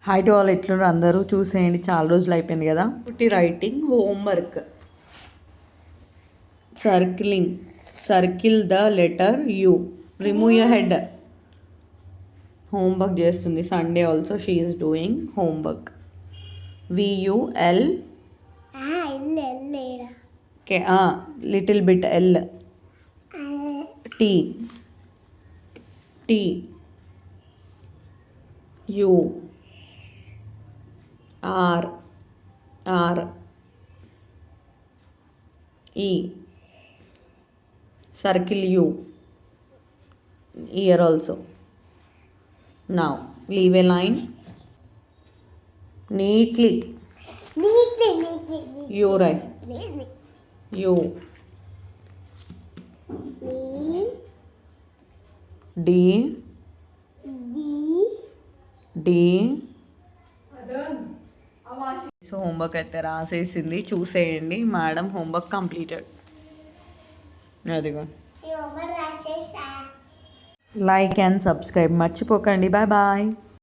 Hi to all, ఎట్లున్నారు అందరూ? చూసేయండి, చాలా రోజులు అయిపోయింది కదా. పుట్టి writing homework. Circle the letter U. Remove your head. Homework చేస్తుంది. Sunday also she is doing homework. VUL little bit L. T U R E. Circle U. Here also. Now leave a line neatly. U right. U D. So homework అయితే రాసేసింది, చూసేయండి. Madam homework completed. అదిగో like and subscribe మర్చిపోకండి. Bye bye.